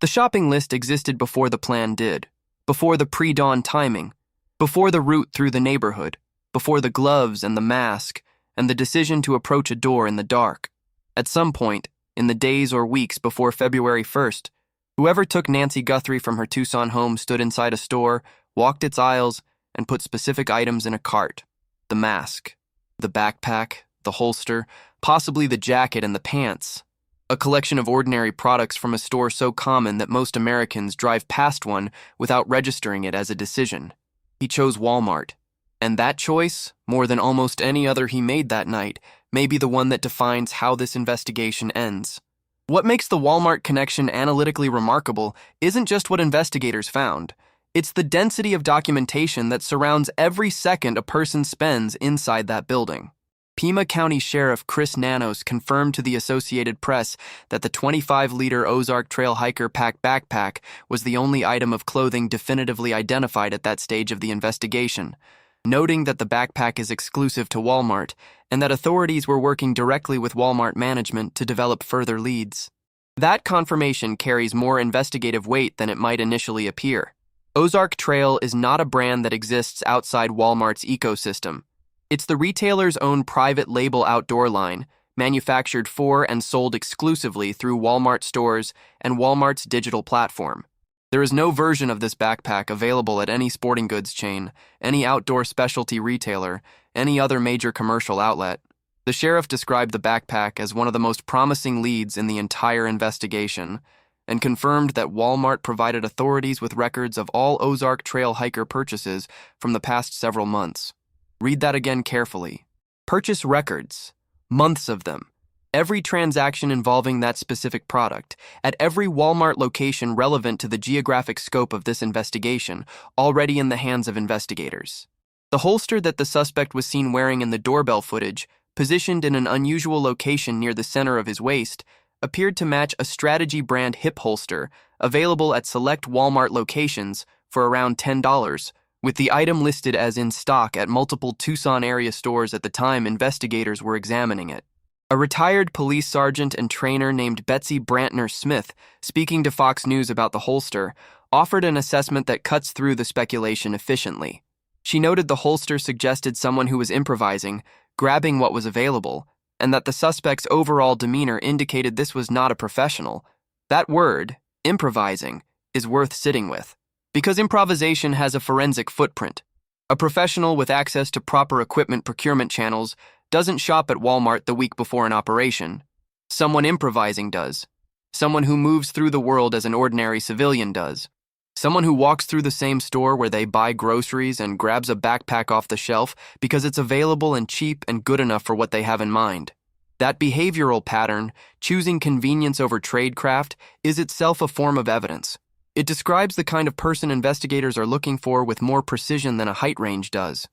The shopping list existed before the plan did, before the pre-dawn timing, before the route through the neighborhood, before the gloves and the mask, and the decision to approach a door in the dark. At some point, in the days or weeks before February 1st, whoever took Nancy Guthrie from her Tucson home stood inside a store, walked its aisles, and put specific items in a cart. The mask, the backpack, the holster, possibly the jacket and the pants. A collection of ordinary products from a store so common that most Americans drive past one without registering it as a decision. He chose Walmart. And that choice, more than almost any other he made that night, may be the one that defines how this investigation ends. What makes the Walmart connection analytically remarkable isn't just what investigators found. It's the density of documentation that surrounds every second a person spends inside that building. Pima County Sheriff Chris Nanos confirmed to the Associated Press that the 25-liter Ozark Trail Hiker Pack backpack was the only item of clothing definitively identified at that stage of the investigation, noting that the backpack is exclusive to Walmart and that authorities were working directly with Walmart management to develop further leads. That confirmation carries more investigative weight than it might initially appear. Ozark Trail is not a brand that exists outside Walmart's ecosystem. It's the retailer's own private label outdoor line, manufactured for and sold exclusively through Walmart stores and Walmart's digital platform. There is no version of this backpack available at any sporting goods chain, any outdoor specialty retailer, any other major commercial outlet. The sheriff described the backpack as one of the most promising leads in the entire investigation and confirmed that Walmart provided authorities with records of all Ozark Trail hiker purchases from the past several months. Read that again carefully. Purchase records, months of them. Every transaction involving that specific product, at every Walmart location relevant to the geographic scope of this investigation, already in the hands of investigators. The holster that the suspect was seen wearing in the doorbell footage, positioned in an unusual location near the center of his waist, appeared to match a Strategy brand hip holster available at select Walmart locations for around $10, with the item listed as in stock at multiple Tucson area stores at the time investigators were examining it. A retired police sergeant and trainer named Betsy Brantner Smith, speaking to Fox News about the holster, offered an assessment that cuts through the speculation efficiently. She noted the holster suggested someone who was improvising, grabbing what was available, and that the suspect's overall demeanor indicated this was not a professional. That word, improvising, is worth sitting with, because improvisation has a forensic footprint. A professional with access to proper equipment procurement channels doesn't shop at Walmart the week before an operation. Someone improvising does. Someone who moves through the world as an ordinary civilian does. Someone who walks through the same store where they buy groceries and grabs a backpack off the shelf because it's available and cheap and good enough for what they have in mind. That behavioral pattern, choosing convenience over tradecraft, is itself a form of evidence. It describes the kind of person investigators are looking for with more precision than a height range does.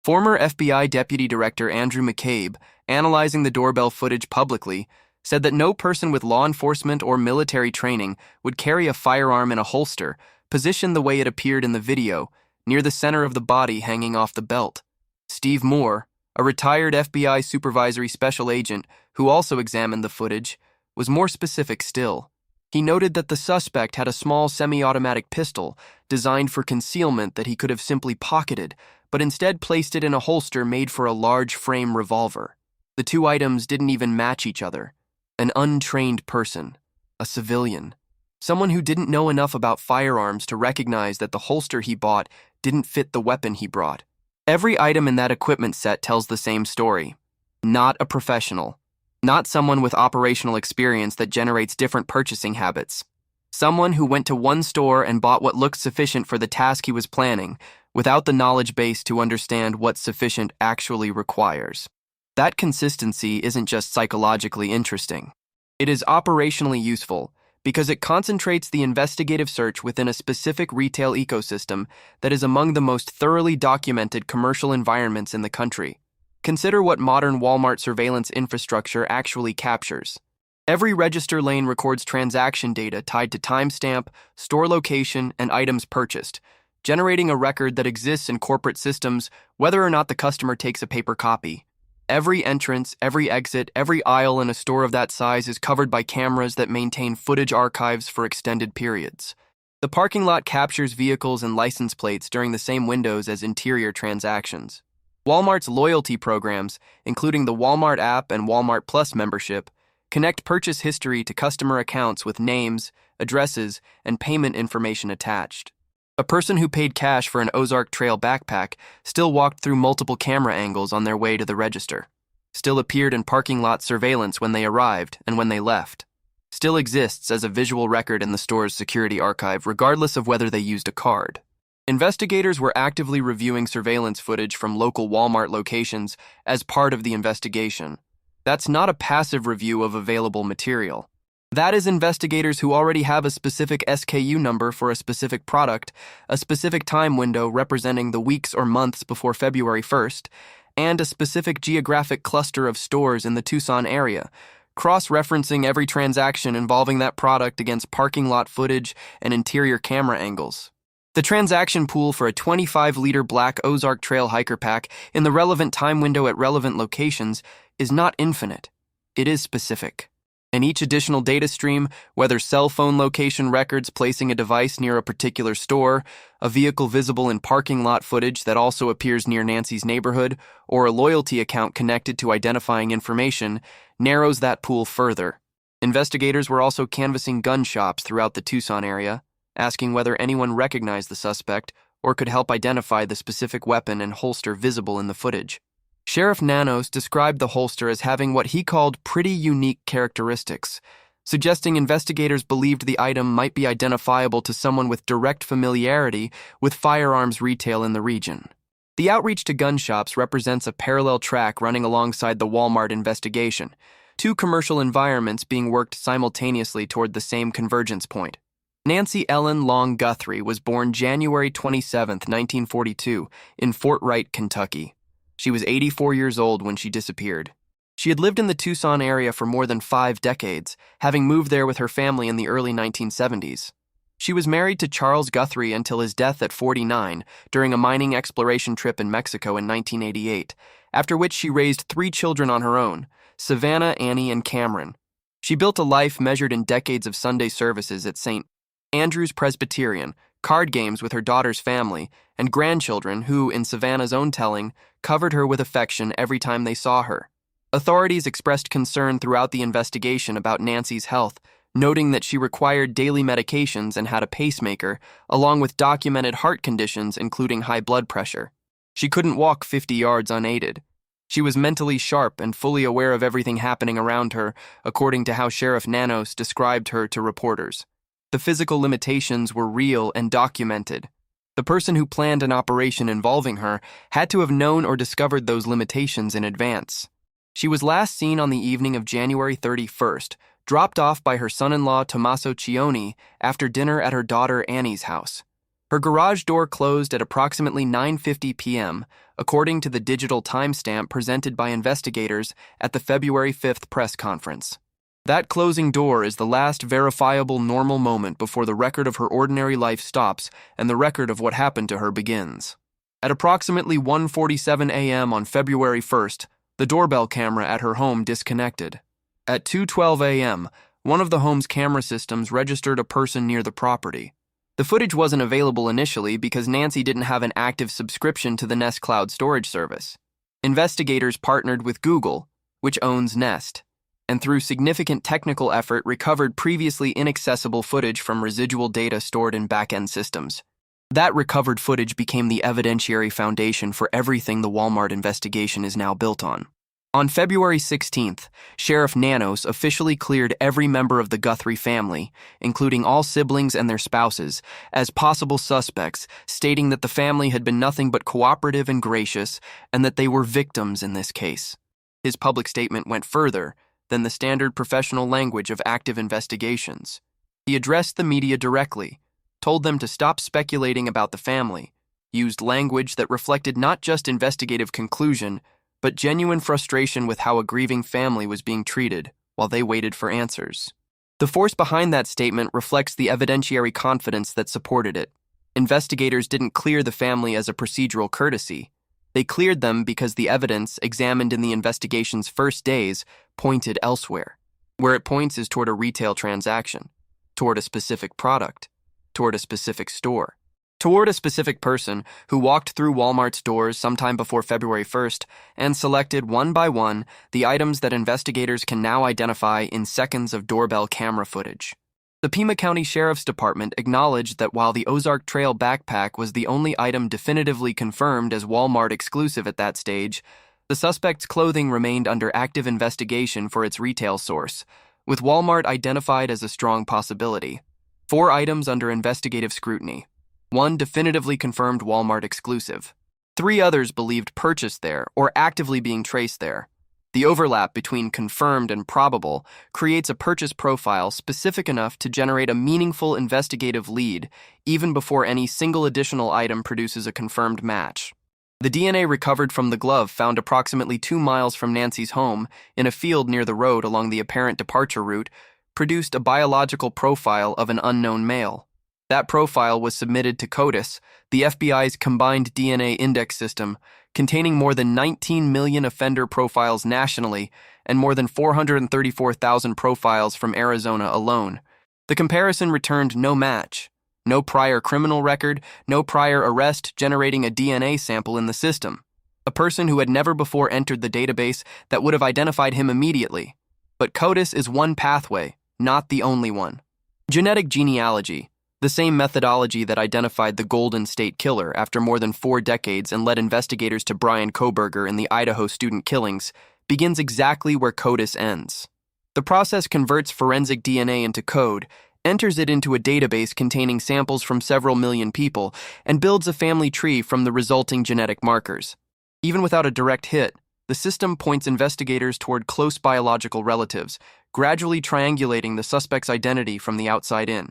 Former FBI Deputy Director Andrew McCabe, analyzing the doorbell footage publicly, said that no person with law enforcement or military training would carry a firearm in a holster, positioned the way it appeared in the video, near the center of the body hanging off the belt. Steve Moore, a retired FBI supervisory special agent who also examined the footage, was more specific still. He noted that the suspect had a small semi-automatic pistol designed for concealment that he could have simply pocketed, but instead placed it in a holster made for a large frame revolver. The two items didn't even match each other. An untrained person, a civilian, someone who didn't know enough about firearms to recognize that the holster he bought didn't fit the weapon he brought. Every item in that equipment set tells the same story. Not a professional. Not someone with operational experience that generates different purchasing habits. Someone who went to one store and bought what looked sufficient for the task he was planning, without the knowledge base to understand what sufficient actually requires. That consistency isn't just psychologically interesting. It is operationally useful because it concentrates the investigative search within a specific retail ecosystem that is among the most thoroughly documented commercial environments in the country. Consider what modern Walmart surveillance infrastructure actually captures. Every register lane records transaction data tied to timestamp, store location, and items purchased, generating a record that exists in corporate systems whether or not the customer takes a paper copy. Every entrance, every exit, every aisle in a store of that size is covered by cameras that maintain footage archives for extended periods. The parking lot captures vehicles and license plates during the same windows as interior transactions. Walmart's loyalty programs, including the Walmart app and Walmart Plus membership, connect purchase history to customer accounts with names, addresses, and payment information attached. A person who paid cash for an Ozark Trail backpack still walked through multiple camera angles on their way to the register, still appeared in parking lot surveillance when they arrived and when they left, still exists as a visual record in the store's security archive regardless of whether they used a card. Investigators were actively reviewing surveillance footage from local Walmart locations as part of the investigation. That's not a passive review of available material. That is investigators who already have a specific SKU number for a specific product, a specific time window representing the weeks or months before February 1st, and a specific geographic cluster of stores in the Tucson area, cross-referencing every transaction involving that product against parking lot footage and interior camera angles. The transaction pool for a 25-liter black Ozark Trail hiker pack in the relevant time window at relevant locations is not infinite. It is specific. And each additional data stream, whether cell phone location records placing a device near a particular store, a vehicle visible in parking lot footage that also appears near Nancy's neighborhood, or a loyalty account connected to identifying information, narrows that pool further. Investigators were also canvassing gun shops throughout the Tucson area, asking whether anyone recognized the suspect or could help identify the specific weapon and holster visible in the footage. Sheriff Nanos described the holster as having what he called pretty unique characteristics, suggesting investigators believed the item might be identifiable to someone with direct familiarity with firearms retail in the region. The outreach to gun shops represents a parallel track running alongside the Walmart investigation, two commercial environments being worked simultaneously toward the same convergence point. Nancy Ellen Long Guthrie was born January 27, 1942, in Fort Wright, Kentucky. She was 84 years old when she disappeared. She had lived in the Tucson area for more than 5 decades, having moved there with her family in the early 1970s. She was married to Charles Guthrie until his death at 49 during a mining exploration trip in Mexico in 1988, after which she raised 3 children on her own, Savannah, Annie, and Cameron. She built a life measured in decades of Sunday services at St. Andrew's Presbyterian, card games with her daughter's family, and grandchildren who, in Savannah's own telling, covered her with affection every time they saw her. Authorities expressed concern throughout the investigation about Nancy's health, noting that she required daily medications and had a pacemaker, along with documented heart conditions including high blood pressure. She couldn't walk 50 yards unaided. She was mentally sharp and fully aware of everything happening around her, according to how Sheriff Nanos described her to reporters. The physical limitations were real and documented. The person who planned an operation involving her had to have known or discovered those limitations in advance. She was last seen on the evening of January 31st, dropped off by her son-in-law Tommaso Cioni after dinner at her daughter Annie's house. Her garage door closed at approximately 9:50 p.m., according to the digital timestamp presented by investigators at the February 5th press conference. That closing door is the last verifiable normal moment before the record of her ordinary life stops and the record of what happened to her begins. At approximately 1:47 a.m. on February 1st, the doorbell camera at her home disconnected. At 2:12 a.m., one of the home's camera systems registered a person near the property. The footage wasn't available initially because Nancy didn't have an active subscription to the Nest cloud storage service. Investigators partnered with Google, which owns Nest, and through significant technical effort recovered previously inaccessible footage from residual data stored in back-end systems. That recovered footage became the evidentiary foundation for everything the Walmart investigation is now built on. On February 16th, Sheriff Nanos officially cleared every member of the Guthrie family, including all siblings and their spouses, as possible suspects, stating that the family had been nothing but cooperative and gracious, and that they were victims in this case. His public statement went further than the standard professional language of active investigations. He addressed the media directly, told them to stop speculating about the family, used language that reflected not just investigative conclusion, but genuine frustration with how a grieving family was being treated while they waited for answers. The force behind that statement reflects the evidentiary confidence that supported it. Investigators didn't clear the family as a procedural courtesy. They cleared them because the evidence, examined in the investigation's first days, pointed elsewhere. Where it points is toward a retail transaction, toward a specific product, toward a specific store, toward a specific person who walked through Walmart's doors sometime before February 1st and selected one by one the items that investigators can now identify in seconds of doorbell camera footage. The Pima County Sheriff's Department acknowledged that while the Ozark Trail backpack was the only item definitively confirmed as Walmart exclusive at that stage, the suspect's clothing remained under active investigation for its retail source, with Walmart identified as a strong possibility. 4 items under investigative scrutiny. 1 definitively confirmed Walmart exclusive. 3 others believed purchased there or actively being traced there. The overlap between confirmed and probable creates a purchase profile specific enough to generate a meaningful investigative lead even before any single additional item produces a confirmed match. The DNA recovered from the glove found approximately 2 miles from Nancy's home in a field near the road along the apparent departure route produced a biological profile of an unknown male. That profile was submitted to CODIS, the FBI's combined DNA index system, containing more than 19 million offender profiles nationally and more than 434,000 profiles from Arizona alone. The comparison returned no match. No prior criminal record, no prior arrest generating a DNA sample in the system. A person who had never before entered the database that would have identified him immediately. But CODIS is one pathway, not the only one. Genetic genealogy, the same methodology that identified the Golden State Killer after more than 4 decades and led investigators to Brian Kohberger in the Idaho student killings, begins exactly where CODIS ends. The process converts forensic DNA into code, enters it into a database containing samples from several million people, and builds a family tree from the resulting genetic markers. Even without a direct hit, the system points investigators toward close biological relatives, gradually triangulating the suspect's identity from the outside in.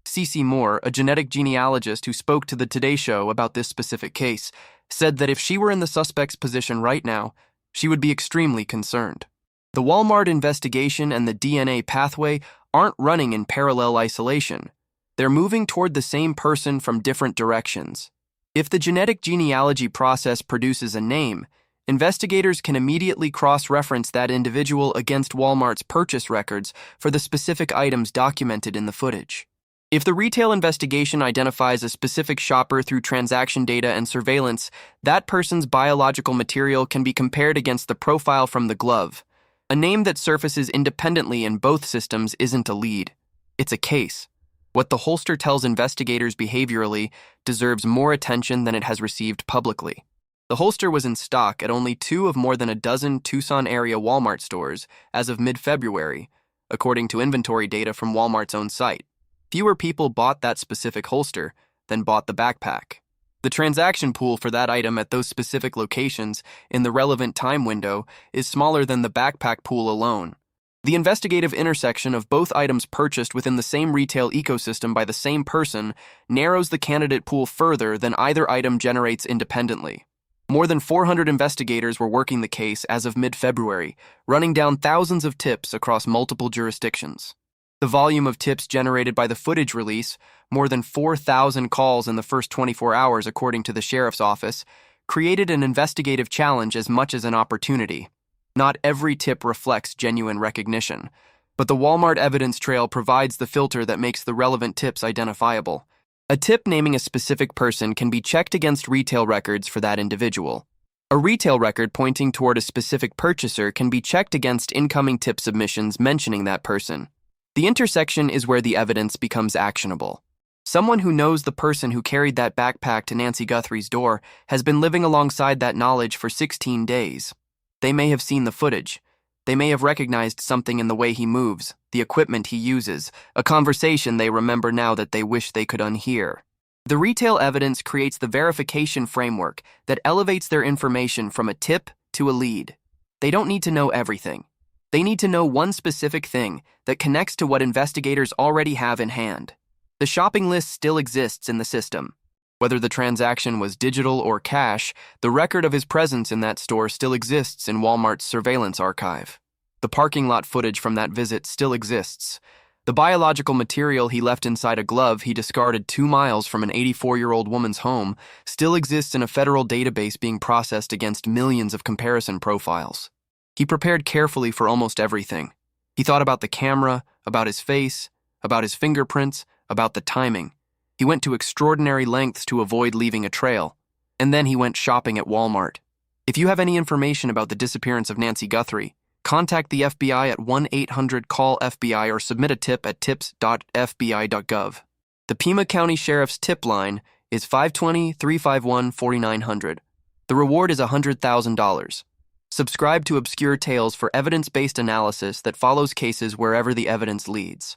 C.C. Moore, a genetic genealogist who spoke to the Today Show about this specific case, said that if she were in the suspect's position right now, she would be extremely concerned. The Walmart investigation and the DNA pathway aren't running in parallel isolation. They're moving toward the same person from different directions. If the genetic genealogy process produces a name, investigators can immediately cross-reference that individual against Walmart's purchase records for the specific items documented in the footage. If the retail investigation identifies a specific shopper through transaction data and surveillance, that person's biological material can be compared against the profile from the glove. A name that surfaces independently in both systems isn't a lead. It's a case. What the holster tells investigators behaviorally deserves more attention than it has received publicly. The holster was in stock at only 2 of more than a dozen Tucson-area Walmart stores as of mid-February, according to inventory data from Walmart's own site. Fewer people bought that specific holster than bought the backpack. The transaction pool for that item at those specific locations in the relevant time window is smaller than the backpack pool alone. The investigative intersection of both items purchased within the same retail ecosystem by the same person narrows the candidate pool further than either item generates independently. More than 400 investigators were working the case as of mid-February, running down thousands of tips across multiple jurisdictions. The volume of tips generated by the footage release, more than 4,000 calls in the first 24 hours according to the sheriff's office, created an investigative challenge as much as an opportunity. Not every tip reflects genuine recognition, but the Walmart evidence trail provides the filter that makes the relevant tips identifiable. A tip naming a specific person can be checked against retail records for that individual. A retail record pointing toward a specific purchaser can be checked against incoming tip submissions mentioning that person. The intersection is where the evidence becomes actionable. Someone who knows the person who carried that backpack to Nancy Guthrie's door has been living alongside that knowledge for 16 days. They may have seen the footage. They may have recognized something in the way he moves, the equipment he uses, a conversation they remember now that they wish they could unhear. The retail evidence creates the verification framework that elevates their information from a tip to a lead. They don't need to know everything. They need to know one specific thing that connects to what investigators already have in hand. The shopping list still exists in the system. Whether the transaction was digital or cash, the record of his presence in that store still exists in Walmart's surveillance archive. The parking lot footage from that visit still exists. The biological material he left inside a glove he discarded 2 miles from an 84-year-old woman's home still exists in a federal database being processed against millions of comparison profiles. He prepared carefully for almost everything. He thought about the camera, about his face, about his fingerprints, about the timing. He went to extraordinary lengths to avoid leaving a trail. And then he went shopping at Walmart. If you have any information about the disappearance of Nancy Guthrie, contact the FBI at 1-800-CALL-FBI or submit a tip at tips.fbi.gov. The Pima County Sheriff's tip line is 520-351-4900. The reward is $100,000. Subscribe to Obscure Tales for evidence-based analysis that follows cases wherever the evidence leads.